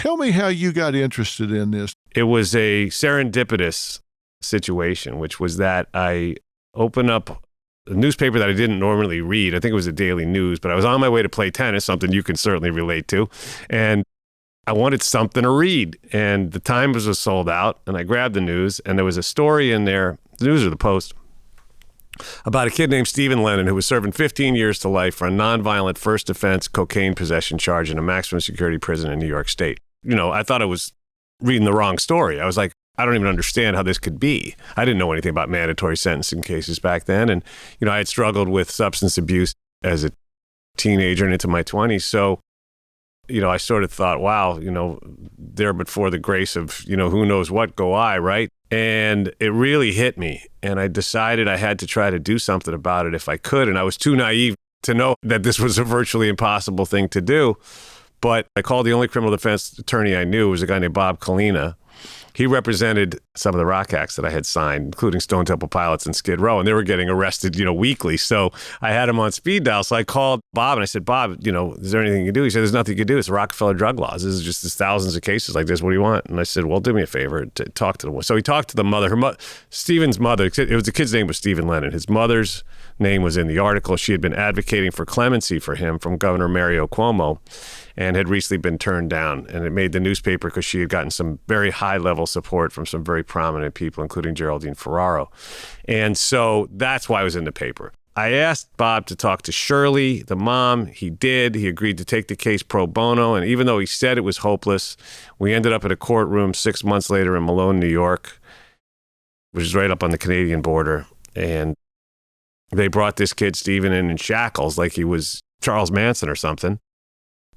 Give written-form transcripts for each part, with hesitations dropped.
Tell me how you got interested in this. It was a serendipitous situation, which was that I opened up a newspaper that I didn't normally read. I think it was a daily news, but I was on my way to play tennis, something you can certainly relate to. And I wanted something to read. And the Times was sold out. And I grabbed the news, and there was a story in there, the News or the Post, about a kid named Stephen Lennon who was serving 15 years to life for a nonviolent first offense cocaine possession charge in a maximum security prison in New York State. You know, I thought I was reading the wrong story. I was like, I don't even understand how this could be. I didn't know anything about mandatory sentencing cases back then. And, you know, I had struggled with substance abuse as a teenager and into my 20s. So, you know, I sort of thought, wow, you know, there but for the grace of, you know, who knows what go I, right? And it really hit me. And I decided I had to try to do something about it if I could. And I was too naive to know that this was a virtually impossible thing to do. But I called the only criminal defense attorney I knew, was a guy named Bob Kalina. He represented some of the rock acts that I had signed, including Stone Temple Pilots and Skid Row, and they were getting arrested, you know, weekly. So I had him on speed dial. So I called Bob and I said, Bob, you know, is there anything you can do? He said, there's nothing you can do. It's the Rockefeller drug laws. This is just there's thousands of cases like this. What do you want? And I said, well, do me a favor, talk to the one. So he talked to the mother, Stephen's mother. It was the kid's name was Stephen Lennon. His mother's name was in the article. She had been advocating for clemency for him from Governor Mario Cuomo, and had recently been turned down. And it made the newspaper because she had gotten some very high-level support from some very prominent people, including Geraldine Ferraro. And so that's why I was in the paper. I asked Bob to talk to Shirley, the mom. He did. He agreed to take the case pro bono. And even though he said it was hopeless, we ended up at a courtroom 6 months later in Malone, New York, which is right up on the Canadian border. And they brought this kid, Stephen, in shackles like he was Charles Manson or something.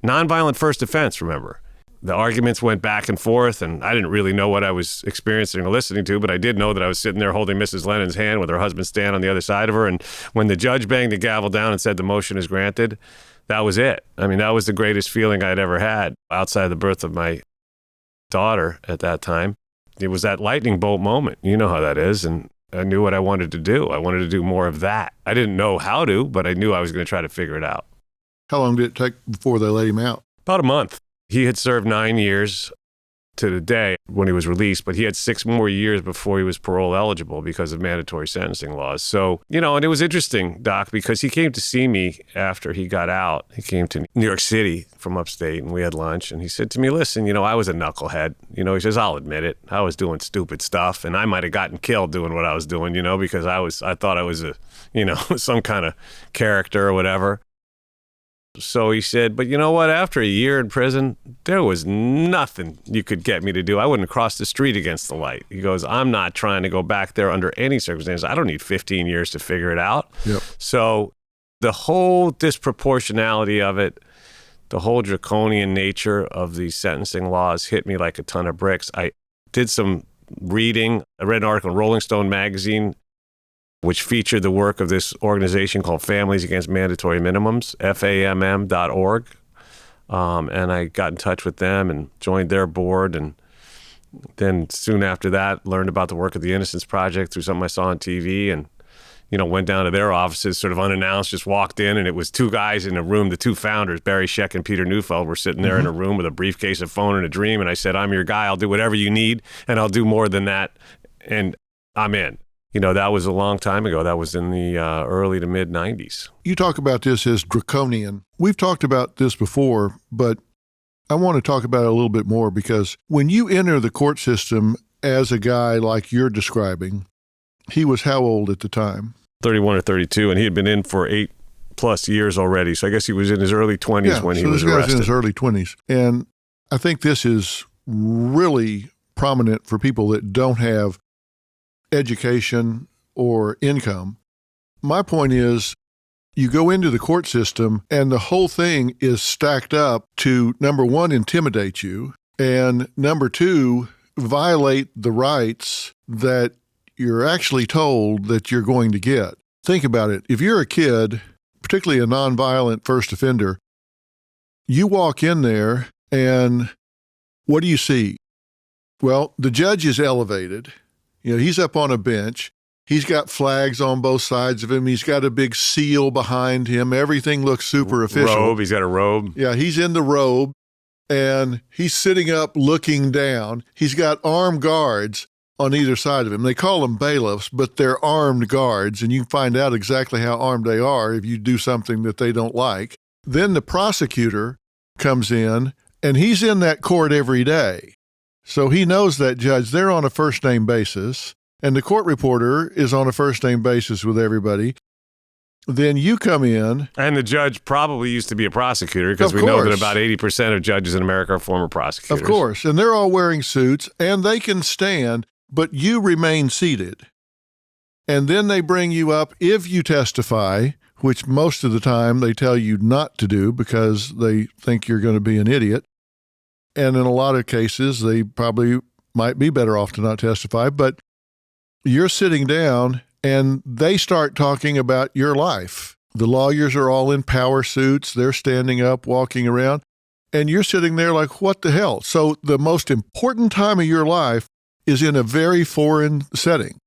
Nonviolent first offense, remember. The arguments went back and forth, and I didn't really know what I was experiencing or listening to, but I did know that I was sitting there holding Mrs. Lennon's hand with her husband standing on the other side of her. And when the judge banged the gavel down and said the motion is granted, that was it. I mean, that was the greatest feeling I'd ever had outside the birth of my daughter at that time. It was that lightning bolt moment. You know how that is. And I knew what I wanted to do. I wanted to do more of that. I didn't know how to, but I knew I was going to try to figure it out. How long did it take before they let him out? About a month. He had served 9 years to the day when he was released, but he had 6 more years before he was parole eligible because of mandatory sentencing laws. So, you know, and it was interesting, Doc, because he came to see me after he got out. He came to New York City from upstate, and we had lunch, and he said to me, listen, you know, I was a knucklehead. You know, he says, I'll admit it. I was doing stupid stuff, and I might have gotten killed doing what I was doing, you know, because I thought I was some kind of character or whatever. So he said, but you know what? After a year in prison, there was nothing you could get me to do. I wouldn't cross the street against the light. He goes, I'm not trying to go back there under any circumstances. I don't need 15 years to figure it out. Yep. So the whole disproportionality of it, the whole draconian nature of these sentencing laws hit me like a ton of bricks. I did some reading. I read an article in Rolling Stone magazine which featured the work of this organization called Families Against Mandatory Minimums, FAMM.org. And I got in touch with them and joined their board. And then soon after that, learned about the work of the Innocence Project through something I saw on TV and, you know, went down to their offices sort of unannounced, just walked in, and it was 2 guys in a room, the 2 founders, Barry Scheck and Peter Neufeld, were sitting there in a room with a briefcase, a phone, and a dream. And I said, I'm your guy. I'll do whatever you need, and I'll do more than that. And I'm in. You know, that was a long time ago. That was in the early to mid 90s. You talk about this as draconian. We've talked about this before, but I want to talk about it a little bit more because when you enter the court system as a guy like you're describing, he was how old at the time? 31 or 32, and he had been in for 8+ years already. So I guess he was in his early 20s when he was arrested. So this guy's in his early 20s. And I think this is really prominent for people that don't have education or income. My point is, you go into the court system and the whole thing is stacked up to, number one, intimidate you, and number 2, violate the rights that you're actually told that you're going to get. Think about it. If you're a kid, particularly a nonviolent first offender, you walk in there and what do you see? Well, the judge is elevated. You know, he's up on a bench. He's got flags on both sides of him. He's got a big seal behind him. Everything looks super official. Robe. He's got a robe. Yeah, he's in the robe. and he's sitting up looking down. He's got armed guards on either side of him. They call them bailiffs, but they're armed guards, and you can find out exactly how armed they are if you do something that they don't like. Then the prosecutor comes in, and he's in that court every day. So he knows that judge. They're on a first-name basis, and the court reporter is on a first-name basis with everybody. Then you come in. And the judge probably used to be a prosecutor, because we know that about 80% of judges in America are former prosecutors. Of course. And they're all wearing suits, and they can stand, but you remain seated. And then they bring you up if you testify, which most of the time they tell you not to do because they think you're going to be an idiot. And in a lot of cases, they probably might be better off to not testify. But you're sitting down, and they start talking about your life. The lawyers are all in power suits. They're standing up, walking around, and you're sitting there like, what the hell? So the most important time of your life is in a very foreign setting.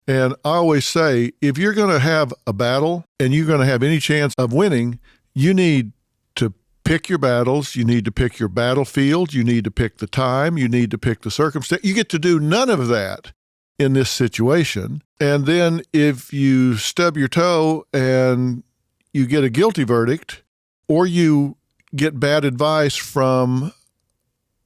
And I always say, if you're going to have a battle and you're going to have any chance of winning, you need to pick your battles. You need to pick your battlefield. You need to pick the time. You need to pick the circumstance. You get to do none of that in this situation. And then if you stub your toe and you get a guilty verdict, or you get bad advice from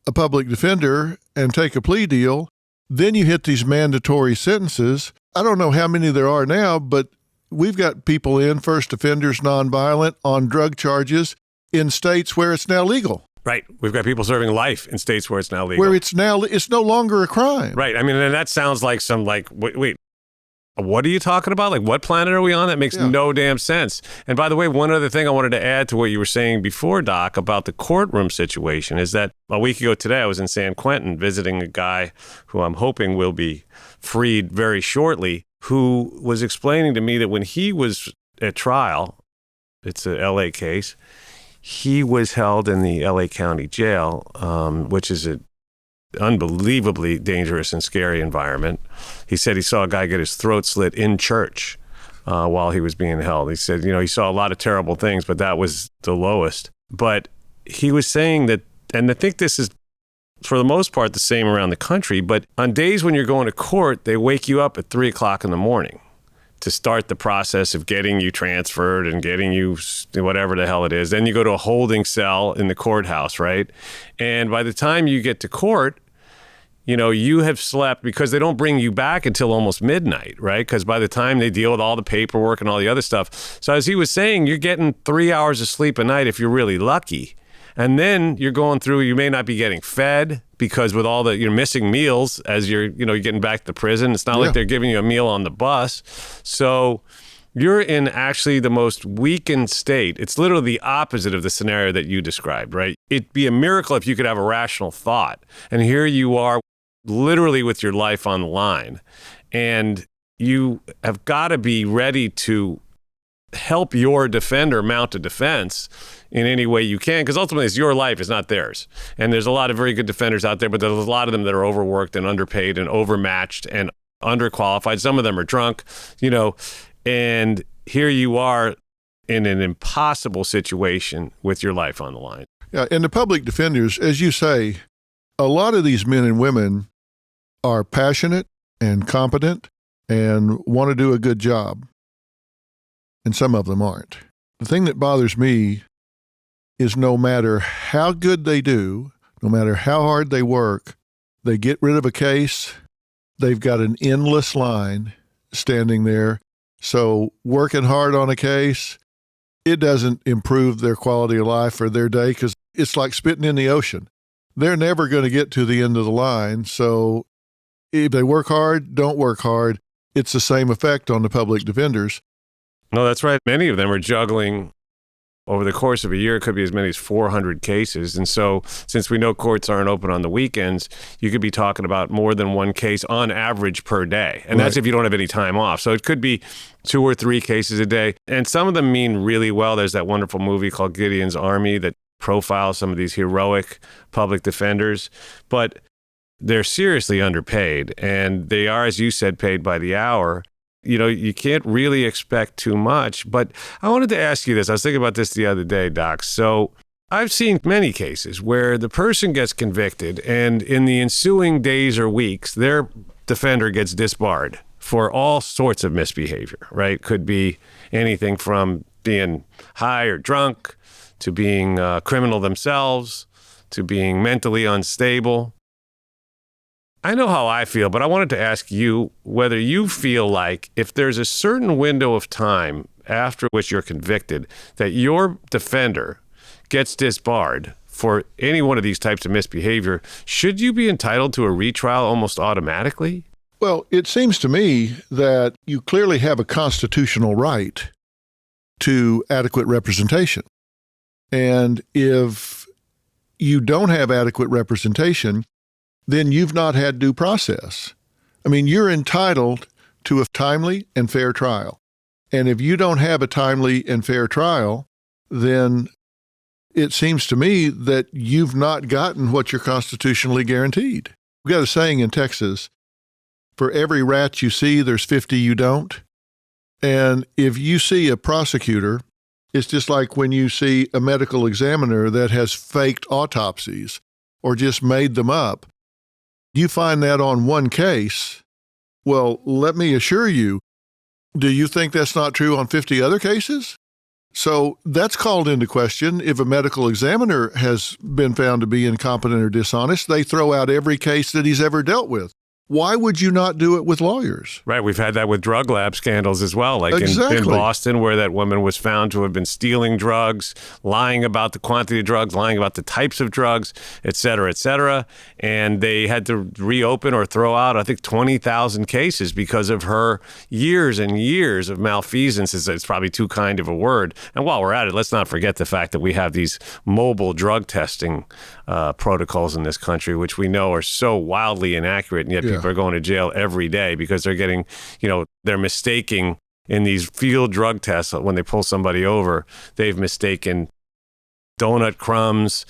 a public defender and take a plea deal, then you hit these mandatory sentences. I don't know how many there are now, but we've got people in, first offenders, nonviolent, on drug charges in states where it's now legal. Right. We've got people serving life in states where it's now legal. Where it's no longer a crime. Right. I mean, and that sounds like some wait, what are you talking about? Like, what planet are we on? That makes no damn sense. And by the way, one other thing I wanted to add to what you were saying before, Doc, about the courtroom situation is that a week ago today, I was in San Quentin visiting a guy who I'm hoping will be freed very shortly, who was explaining to me that when he was at trial, it's a LA case, he was held in the LA County Jail, which is an unbelievably dangerous and scary environment. He said he saw a guy get his throat slit in church while he was being held. He said, he saw a lot of terrible things, but that was the lowest. But he was saying that, and I think this is for the most part the same around the country, but on days when you're going to court, they wake you up at 3 o'clock in the morning to start the process of getting you transferred and getting you whatever the hell it is. Then you go to a holding cell in the courthouse, right? And by the time you get to court, you have slept, because they don't bring you back until almost midnight, right? Because by the time they deal with all the paperwork and all the other stuff. So as he was saying, you're getting 3 hours of sleep a night if you're really lucky. And then you're going through, you may not be getting fed because with all you're missing meals as you're getting back to the prison. It's not like they're giving you a meal on the bus. So you're in actually the most weakened state. It's literally the opposite of the scenario that you described, right? It'd be a miracle if you could have a rational thought. And here you are literally with your life on the line. And you have got to be ready to help your defender mount a defense in any way you can, because ultimately it's your life, it's not theirs. And there's a lot of very good defenders out there, but there's a lot of them that are overworked and underpaid and overmatched and underqualified. Some of them are drunk, and here you are in an impossible situation with your life on the line. Yeah, and the public defenders, as you say, a lot of these men and women are passionate and competent and want to do a good job. And some of them aren't. The thing that bothers me is no matter how good they do, no matter how hard they work, they get rid of a case, they've got an endless line standing there. So working hard on a case, it doesn't improve their quality of life or their day, because it's like spitting in the ocean. They're never going to get to the end of the line. So if they work hard, don't work hard, it's the same effect on the public defenders. No, that's right. Many of them are juggling over the course of a year. It could be as many as 400 cases. And so since we know courts aren't open on the weekends, you could be talking about more than one case on average per day. And that's if you don't have any time off. So it could be 2 or 3 cases a day. And some of them mean really well. There's that wonderful movie called Gideon's Army that profiles some of these heroic public defenders. But they're seriously underpaid. And they are, as you said, paid by the hour. You can't really expect too much. But I wanted to ask you this. I was thinking about this the other day, Doc. So I've seen many cases where the person gets convicted and in the ensuing days or weeks, their defender gets disbarred for all sorts of misbehavior, right? Could be anything from being high or drunk to being a criminal themselves to being mentally unstable. I know how I feel, but I wanted to ask you whether you feel like if there's a certain window of time after which you're convicted that your defender gets disbarred for any one of these types of misbehavior, should you be entitled to a retrial almost automatically? Well, it seems to me that you clearly have a constitutional right to adequate representation. And if you don't have adequate representation, then you've not had due process. I mean, you're entitled to a timely and fair trial. And if you don't have a timely and fair trial, then it seems to me that you've not gotten what you're constitutionally guaranteed. We've got a saying in Texas, for every rat you see, there's 50 you don't. And if you see a prosecutor, it's just like when you see a medical examiner that has faked autopsies or just made them up. You find that on one case. Well, let me assure you, do you think that's not true on 50 other cases? So that's called into question. If a medical examiner has been found to be incompetent or dishonest, they throw out every case that he's ever dealt with. Why would you not do it with lawyers? Right. We've had that with drug lab scandals as well, like in Boston, where that woman was found to have been stealing drugs, lying about the quantity of drugs, lying about the types of drugs, et cetera, et cetera. And they had to reopen or throw out, I think, 20,000 cases because of her years and years of malfeasance. It's probably too kind of a word. And while we're at it, let's not forget the fact that we have these mobile drug testing protocols in this country, which we know are so wildly inaccurate, and yet people are going to jail every day because they're getting, they're mistaking in these field drug tests when they pull somebody over, they've mistaken donut crumbs,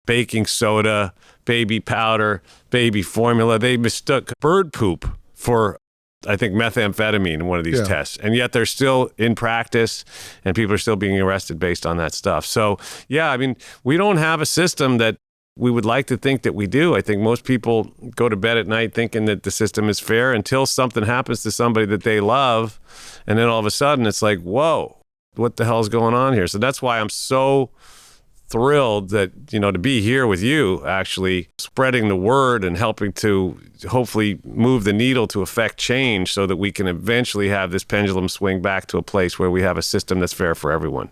baking soda, baby powder, baby formula. They mistook bird poop for, I think, methamphetamine in one of these tests. And yet they're still in practice and people are still being arrested based on that stuff. So, we don't have a system that we would like to think that we do. I think most people go to bed at night thinking that the system is fair until something happens to somebody that they love. And then all of a sudden it's like, whoa, what the hell's going on here? So that's why I'm so thrilled that, to be here with you, actually spreading the word and helping to hopefully move the needle to affect change so that we can eventually have this pendulum swing back to a place where we have a system that's fair for everyone.